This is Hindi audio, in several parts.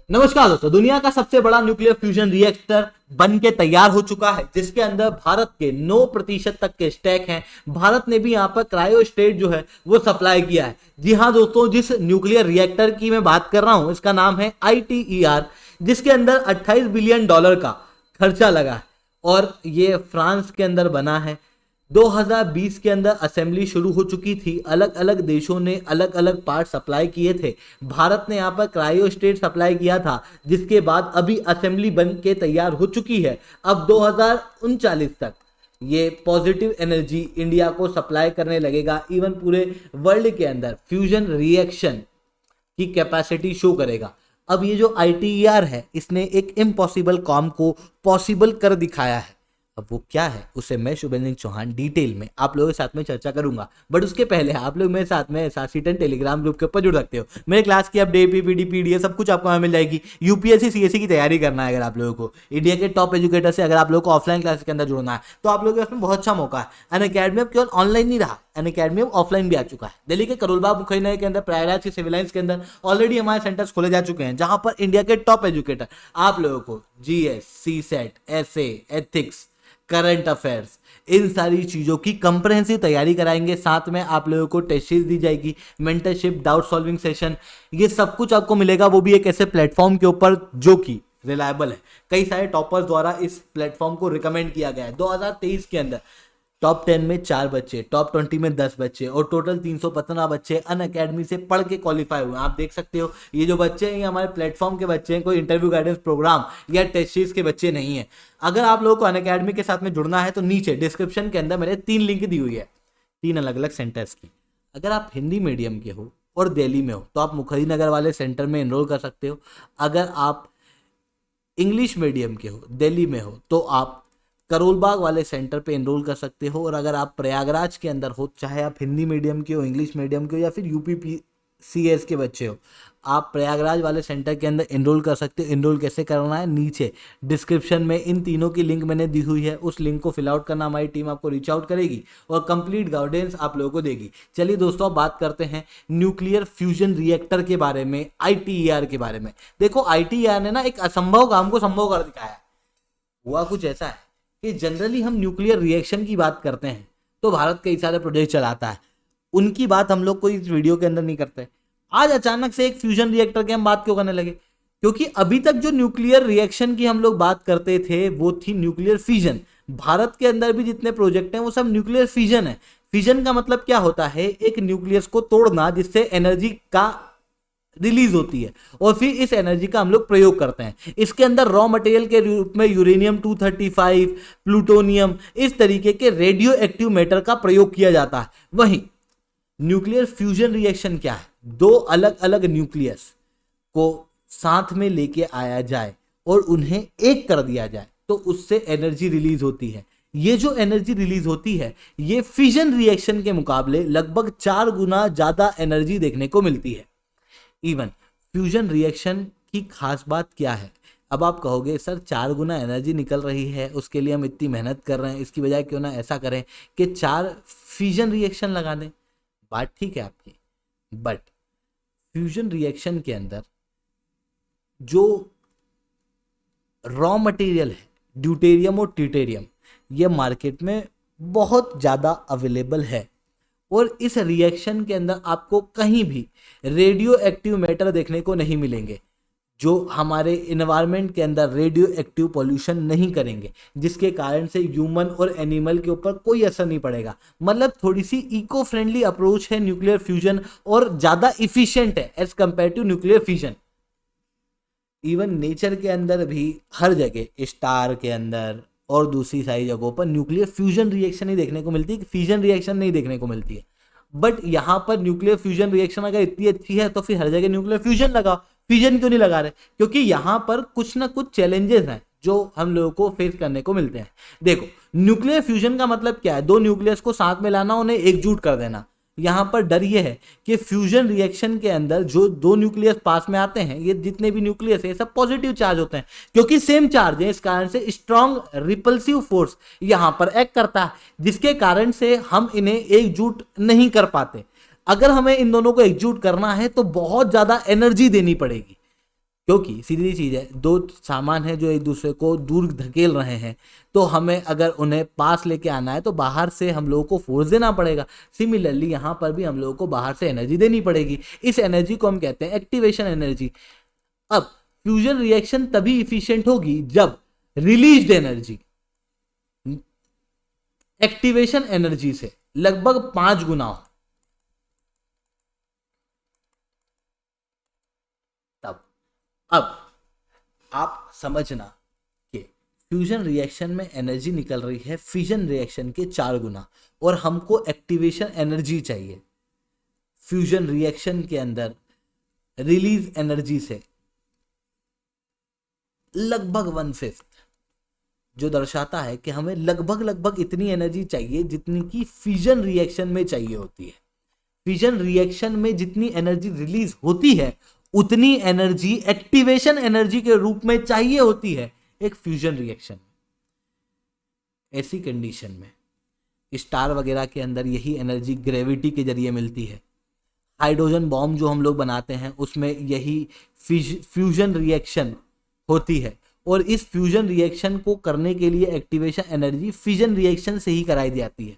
नमस्कार दोस्तों, दुनिया का सबसे बड़ा न्यूक्लियर फ्यूजन रिएक्टर बन के तैयार हो चुका है, जिसके अंदर भारत के 9% तक के स्टैक हैं। भारत ने भी यहाँ पर क्रायो स्टेट जो है वो सप्लाई किया है। जी हाँ दोस्तों, जिस न्यूक्लियर रिएक्टर की मैं बात कर रहा हूँ इसका नाम है ITER, जिसके अंदर 28 बिलियन डॉलर का खर्चा लगा है और ये फ्रांस के अंदर बना है। 2020 के अंदर असेंबली शुरू हो चुकी थी। अलग अलग देशों ने अलग अलग पार्ट सप्लाई किए थे। भारत ने यहाँ पर क्रायो स्टेट सप्लाई किया था, जिसके बाद अभी असेंबली बन के तैयार हो चुकी है। अब 2039 तक ये पॉजिटिव एनर्जी इंडिया को सप्लाई करने लगेगा। इवन पूरे वर्ल्ड के अंदर फ्यूजन रिएक्शन की कैपेसिटी शो करेगा। अब ये जो ITER है, इसने एक इम्पॉसिबल काम को पॉसिबल कर दिखाया है। अब वो क्या है उसे मैं शुभेंद्र चौहान डिटेल में आप लोगों के साथ में चर्चा करूंगा। बट उसके पहले आप लोग मेरे साथ में SRC10 टेलीग्राम ग्रुप के ऊपर जुड़ सकते हो। मेरे क्लास की अपडेट PPT PDF सब कुछ आपको वहाँ मिल जाएगी। UPSC CSE की तैयारी करना है अगर आप लोगों को, इंडिया के टॉप एजुकेटर से अगर आप लोगों को ऑफलाइन क्लास के अंदर जुड़ना है तो आप लोगों के पास बहुत अच्छा मौका है। अनअकैडमी अब केवल ऑनलाइन नहीं रहा, अनअकैडमी अब ऑफलाइन भी आ चुका है। दिल्ली के करोलबाग मुखर्जी के अंदर, प्रयागराज के सिविल लाइंस के अंदर ऑलरेडी हमारे सेंटर्स खोले जा चुके हैं, जहां पर इंडिया के टॉप एजुकेटर आप लोगों को GS, CSET, SA, ethics, current affairs, इन सारी चीज़ों की कंप्रहेंसिव तैयारी कराएंगे। साथ में आप लोगों को टेस्ट सीरीज दी जाएगी, मेंटरशिप, डाउट सॉल्विंग सेशन, ये सब कुछ आपको मिलेगा। वो भी एक ऐसे प्लेटफॉर्म के ऊपर जो कि रिलायबल है। कई सारे टॉपर्स द्वारा इस प्लेटफॉर्म को रिकमेंड किया गया है। 2023 के अंदर टॉप 10 में 4 बच्चे, टॉप 20 में 10 बच्चे और टोटल 315 बच्चे अनअकैडमी से पढ़ के क्वालिफाई हुए। आप देख सकते हो ये जो बच्चे हैं ये हमारे प्लेटफॉर्म के बच्चे हैं, कोई इंटरव्यू गाइडेंस प्रोग्राम या टेस्ट सीरीज के बच्चे नहीं है। अगर आप लोगों को अनअकैडमी के साथ में जुड़ना है तो नीचे डिस्क्रिप्शन के अंदर मैंने 3 लिंक दी हुई है, 3 अलग अलग सेंटर्स की। अगर आप हिंदी मीडियम के हो और दिल्ली में हो तो आप मुखर्जी नगर वाले सेंटर में एनरोल कर सकते हो। अगर आप इंग्लिश मीडियम के हो, दिल्ली में हो, तो आप करोलबाग वाले सेंटर पे एनरोल कर सकते हो। और अगर आप प्रयागराज के अंदर हो, चाहे आप हिंदी मीडियम के हो, इंग्लिश मीडियम के हो या फिर UPPCS के बच्चे हो, आप प्रयागराज वाले सेंटर के अंदर एनरोल कर सकते हो। एनरोल कैसे करना है, नीचे डिस्क्रिप्शन में इन तीनों की लिंक मैंने दी हुई है। उस लिंक को फिल आउट करना, हमारी टीम आपको रीच आउट करेगी और कंप्लीट गाइडेंस आप लोगों को देगी। चलिए दोस्तों, अब बात करते हैं न्यूक्लियर फ्यूजन रिएक्टर के बारे में, ITER के बारे में। देखो, ITER ने ना एक असंभव काम को संभव कर दिखाया है। हुआ कुछ ऐसा है कि जनरली हम न्यूक्लियर रिएक्शन की बात करते हैं तो भारत कई सारे प्रोजेक्ट चलाता है, उनकी बात हम लोग कोई इस वीडियो के अंदर नहीं करते। आज अचानक से एक फ्यूजन रिएक्टर की हम बात क्यों करने लगे? क्योंकि अभी तक जो न्यूक्लियर रिएक्शन की हम लोग बात करते थे वो थी न्यूक्लियर फिजन। भारत के अंदर भी जितने प्रोजेक्ट हैं वो सब न्यूक्लियर फिजन है। फिजन का मतलब क्या होता है? एक न्यूक्लियस को तोड़ना जिससे एनर्जी का रिलीज होती है और फिर इस एनर्जी का हम लोग प्रयोग करते हैं। इसके अंदर रॉ मटेरियल के रूप में यूरेनियम 235, प्लूटोनियम, इस तरीके के रेडियो एक्टिव मैटर का प्रयोग किया जाता है। वहीं न्यूक्लियर फ्यूजन रिएक्शन क्या है? 2 अलग अलग न्यूक्लियस को साथ में लेके आया जाए और उन्हें एक कर दिया जाए तो उससे एनर्जी रिलीज होती है। ये जो एनर्जी रिलीज होती है ये फिजन रिएक्शन के मुकाबले लगभग 4 गुना ज्यादा एनर्जी देखने को मिलती है। इवन फ्यूजन रिएक्शन की खास बात क्या है? अब आप कहोगे सर 4 गुना एनर्जी निकल रही है, उसके लिए हम इतनी मेहनत कर रहे हैं, इसकी बजाय क्यों ना ऐसा करें कि 4 फ्यूजन रिएक्शन लगा दें। बात ठीक है आपकी, बट फ्यूजन रिएक्शन के अंदर जो रॉ मटेरियल है, ड्यूटेरियम और ट्यूटेरियम, ये मार्केट में बहुत ज़्यादा अवेलेबल है और इस रिएक्शन के अंदर आपको कहीं भी रेडियो एक्टिव मैटर देखने को नहीं मिलेंगे जो हमारे इन्वायरमेंट के अंदर रेडियो एक्टिव पॉल्यूशन नहीं करेंगे, जिसके कारण से ह्यूमन और एनिमल के ऊपर कोई असर नहीं पड़ेगा। मतलब थोड़ी सी इको फ्रेंडली अप्रोच है न्यूक्लियर फ्यूजन और ज़्यादा इफिशिएंट है as compare to nuclear fusion. Even nature के अंदर भी हर जगह, स्टार के अंदर और दूसरी सारी जगहों पर न्यूक्लियर फ्यूजन रिएक्शन ही देखने को मिलती है, फिजन रिएक्शन नहीं देखने को मिलती है। बट यहाँ पर न्यूक्लियर फ्यूजन रिएक्शन अगर इतनी अच्छी है तो फिर हर जगह न्यूक्लियर फ्यूजन लगाओ, फिजन क्यों नहीं लगा रहे? क्योंकि यहाँ पर कुछ ना कुछ चैलेंजेस हैं जो हम लोगों को फेस करने को मिलते हैं। देखो, न्यूक्लियर फ्यूजन का मतलब क्या है? 2 न्यूक्लियस को साथ में लाना, उन्हें एकजुट कर देना। यहाँ पर डर ये है कि फ्यूजन रिएक्शन के अंदर जो 2 न्यूक्लियस पास में आते हैं, ये जितने भी न्यूक्लियस है सब पॉजिटिव चार्ज होते हैं क्योंकि सेम चार्ज है। इस कारण से स्ट्रॉन्ग रिपल्सिव फोर्स यहाँ पर एक्ट करता है, जिसके कारण से हम इन्हें एकजुट नहीं कर पाते। अगर हमें इन दोनों को एकजुट करना है तो बहुत ज्यादा एनर्जी देनी पड़ेगी। क्योंकि सीधी चीज है, दो सामान है जो एक दूसरे को दूर धकेल रहे हैं, तो हमें अगर उन्हें पास लेके आना है तो बाहर से हम लोगों को फोर्स देना पड़ेगा। सिमिलरली यहाँ पर भी हम लोगों को बाहर से एनर्जी देनी पड़ेगी। इस एनर्जी को हम कहते हैं एक्टिवेशन एनर्जी। अब फ्यूजन रिएक्शन तभी इफिशिएंट होगी जब रिलीज्ड एनर्जी एक्टिवेशन एनर्जी से लगभग 5 गुना हो, तब। अब आप समझना कि फ्यूजन रिएक्शन में एनर्जी निकल रही है फिजन रिएक्शन के 4 गुना, और हमको एक्टिवेशन एनर्जी चाहिए फ्यूजन रिएक्शन के अंदर रिलीज एनर्जी से लगभग 1/5, जो दर्शाता है कि हमें लगभग इतनी एनर्जी चाहिए जितनी की फिजन रिएक्शन में चाहिए होती है। फिजन रिएक्शन में जितनी एनर्जी रिलीज होती है उतनी एनर्जी एक्टिवेशन एनर्जी के रूप में चाहिए होती है एक फ्यूजन रिएक्शन। ऐसी कंडीशन में स्टार वगैरह के अंदर यही एनर्जी ग्रेविटी के जरिए मिलती है। हाइड्रोजन बॉम्ब जो हम लोग बनाते हैं उसमें यही फ्यूजन रिएक्शन होती है, और इस फ्यूजन रिएक्शन को करने के लिए एक्टिवेशन एनर्जी फिजन रिएक्शन से ही कराई जाती है।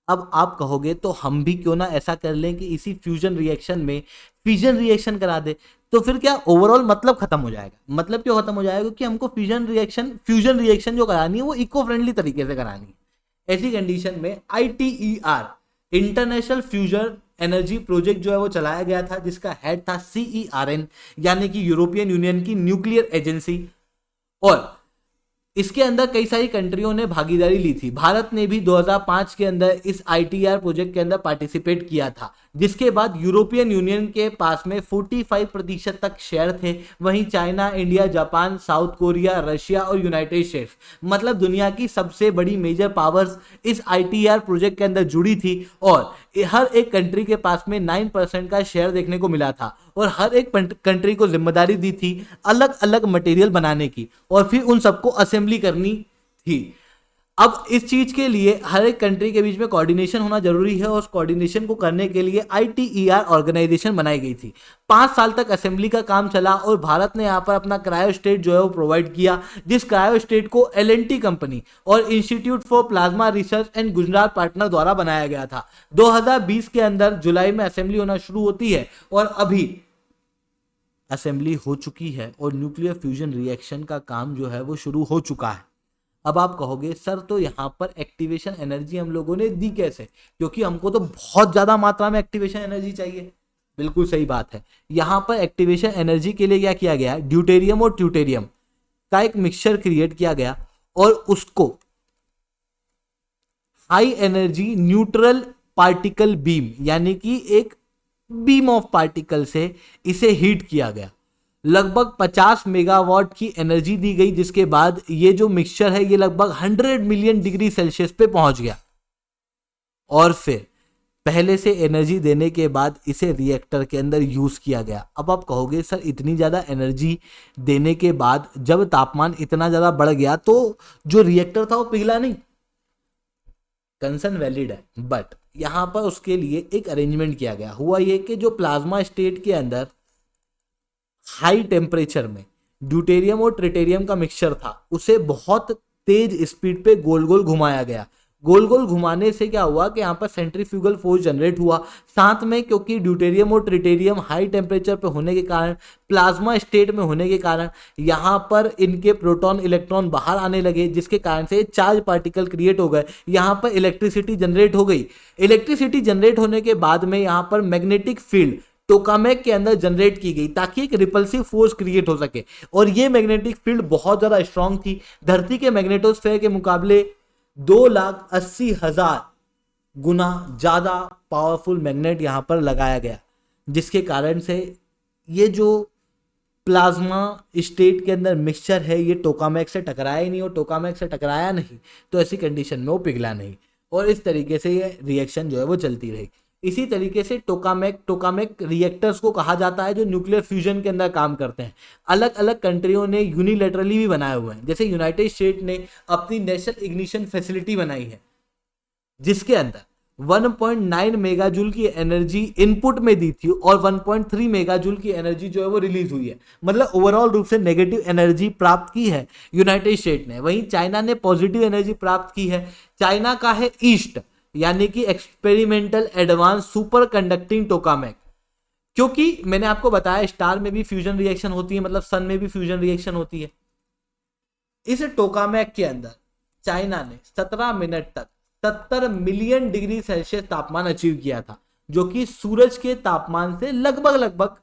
अब आप कहोगे तो हम भी क्यों ना ऐसा कर लें कि इसी फ्यूजन रिएक्शन में फिजन रिएक्शन करा दे, तो फिर क्या ओवरऑल मतलब खत्म हो जाएगा। मतलब क्यों खत्म हो जाएगा? क्योंकि हमको फ्यूजन रिएक्शन जो करानी है वो इको फ्रेंडली तरीके से करानी है। ऐसी कंडीशन में ITER international fusion energy project जो है वो चलाया गया था, जिसका हेड था CERN यानी कि यूरोपियन यूनियन की न्यूक्लियर एजेंसी, और इसके अंदर कई सारी कंट्रियों ने भागीदारी ली थी। भारत ने भी 2005 के अंदर इस ITER प्रोजेक्ट के अंदर पार्टिसिपेट किया था, जिसके बाद यूरोपियन यूनियन के पास में 45% तक शेयर थे। वहीं China, India, Japan, south Korea, Russia और यूनाइटेड स्टेट्स, मतलब दुनिया की सबसे बड़ी मेजर पावर्स इस ITER प्रोजेक्ट के अंदर जुड़ी थी, और हर एक कंट्री के पास में 9% का शेयर देखने को मिला था, और हर एक कंट्री को जिम्मेदारी दी थी अलग अलग मटेरियल बनाने की, और फिर उन सबको असेंबली करनी थी। अब इस चीज के लिए हर एक कंट्री के बीच में कोऑर्डिनेशन होना जरूरी है, और उस कोऑर्डिनेशन को करने के लिए ITER ऑर्गेनाइजेशन बनाई गई थी। 5 साल तक असेंबली का काम चला, और भारत ने यहाँ पर अपना क्रायोस्टेट जो है वो प्रोवाइड किया, जिस क्रायोस्टेट को L&T कंपनी और institute for plasma research and Gujarat partner द्वारा बनाया गया था। 2020 के अंदर जुलाई में असेंबली होना शुरू होती है, और अभी असेंबली हो चुकी है, और न्यूक्लियर फ्यूजन रिएक्शन का काम जो है वो शुरू हो चुका है। अब आप कहोगे सर तो यहाँ पर एक्टिवेशन एनर्जी हम लोगों ने दी कैसे? क्योंकि हमको तो बहुत ज्यादा मात्रा में एक्टिवेशन एनर्जी चाहिए। बिल्कुल सही बात है। यहाँ पर एक्टिवेशन एनर्जी के लिए क्या किया गया? ड्यूटेरियम और ट्यूटेरियम का एक मिक्सचर क्रिएट किया गया, और उसको high energy neutral particle beam यानी कि एक बीम ऑफ पार्टिकल से इसे हीट किया गया। लगभग 50 मेगावाट की एनर्जी दी गई, जिसके बाद ये जो मिक्सचर है ये लगभग 100 मिलियन डिग्री सेल्सियस पे पहुंच गया, और फिर पहले से एनर्जी देने के बाद इसे रिएक्टर के अंदर यूज किया गया। अब आप कहोगे सर इतनी ज्यादा एनर्जी देने के बाद जब तापमान इतना ज्यादा बढ़ गया तो जो रिएक्टर था वो पिघला नहीं? कंसर्न वैलिड है, बट यहां पर उसके लिए एक अरेंजमेंट किया गया। हुआ ये कि जो प्लाज्मा स्टेट के अंदर हाई टेम्परेचर में ड्यूटेरियम और ट्रिटेरियम का मिक्सचर था, उसे बहुत तेज स्पीड पे गोल गोल घुमाया गया। गोल गोल घुमाने से क्या हुआ कि यहाँ पर सेंट्रीफ्यूगल फोर्स जनरेट हुआ। साथ में क्योंकि ड्यूटेरियम और ट्रिटेरियम हाई टेम्परेचर पे होने के कारण, प्लाज्मा स्टेट में होने के कारण, यहाँ पर इनके प्रोटॉन इलेक्ट्रॉन बाहर आने लगे, जिसके कारण से चार्ज पार्टिकल क्रिएट हो गए। यहाँ पर इलेक्ट्रिसिटी जनरेट हो गई। इलेक्ट्रिसिटी जनरेट होने के बाद में यहाँ पर मैग्नेटिक फील्ड टोकामेक के अंदर जनरेट की गई, ताकि एक रिपल्सिव फोर्स क्रिएट हो सके। और ये मैग्नेटिक फील्ड बहुत ज्यादा स्ट्रांग थी। धरती के मैग्नेटोस्फीयर के मुकाबले 2,80,000 गुना ज्यादा पावरफुल मैग्नेट यहां पर लगाया गया, जिसके कारण से ये जो प्लाज्मा स्टेट के अंदर मिक्सचर है ये टोकामेक से टकराया ही नहीं, और टोकामेक से टकराया नहीं तो ऐसी कंडीशन में वो पिघला नहीं, और इस तरीके से ये रिएक्शन जो है वो चलती रही। इसी तरीके से टोकामेक रिएक्टर्स को कहा जाता है जो न्यूक्लियर फ्यूजन के अंदर काम करते हैं। अलग अलग कंट्रियों ने यूनिलैटरली भी बनाए हुए हैं, जैसे यूनाइटेड स्टेट ने अपनी नेशनल इग्निशन फैसिलिटी बनाई है, जिसके अंदर 1.9 मेगाजूल की एनर्जी इनपुट में दी थी और 1.3 मेगाजूल की एनर्जी जो है वो रिलीज हुई है। मतलब ओवरऑल रूप से नेगेटिव एनर्जी प्राप्त की है यूनाइटेड स्टेट ने। वहीं चाइना ने पॉजिटिव एनर्जी प्राप्त की है। चाइना का है ईस्ट, यानी कि एक्सपेरिमेंटल एडवांस सुपर कंडक्टिंग टोकामेक। क्योंकि मैंने आपको बताया स्टार में भी फ्यूजन रिएक्शन होती है, मतलब सन में भी फ्यूजन रिएक्शन होती है। इस टोकामेक के अंदर चाइना ने 17 मिनट तक 70 मिलियन डिग्री सेल्सियस तापमान अचीव किया था, जो कि सूरज के तापमान से लगभग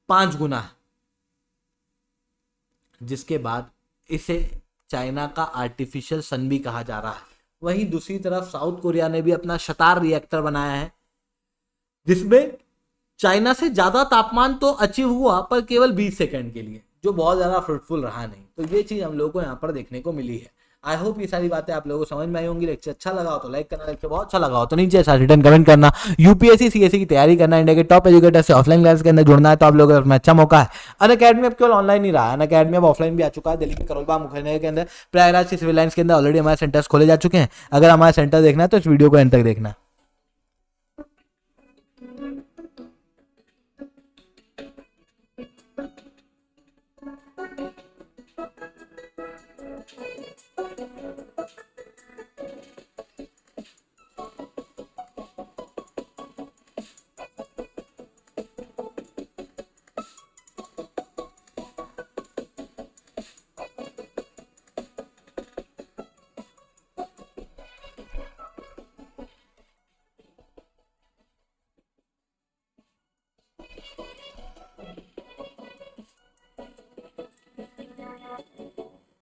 5 गुना है। जिसके बाद इसे चाइना का आर्टिफिशियल सन भी कहा जा रहा है। वहीं दूसरी तरफ साउथ कोरिया ने भी अपना शतार रिएक्टर बनाया है, जिसमें चाइना से ज्यादा तापमान तो अचीव हुआ पर केवल 20 सेकंड के लिए, जो बहुत ज्यादा फ्रूटफुल रहा नहीं। तो ये चीज हम लोगों को यहाँ पर देखने को मिली है। आई होप ये सारी बातें आप लोगों को समझ में आई होंगी। लेक्चर अच्छा लगा हो तो लाइक करना, लेक्चर बहुत अच्छा लगा हो तो नीचे ऐसा रिटर्न कमेंट करना। यूपीएससी सीएससी की तैयारी करना, इंडिया के टॉप एजुकेटर से ऑफलाइन क्लास के अंदर जुड़ना है तो आप लोगों का अच्छा मौका है। अनअकैडमी अब केवल ऑनलाइन ही रहा है, अनअकैडमी अब ऑफलाइन भी आ चुका है। दिल्ली के करोलबाग मुखर्जी के अंदर, प्रयागराज के सिविल लाइंस के अंदर ऑलरेडी हमारे सेंटर्स खोले जा चुके हैं। अगर हमारा सेंटर देखना है तो इस वीडियो को एंड तक देखना।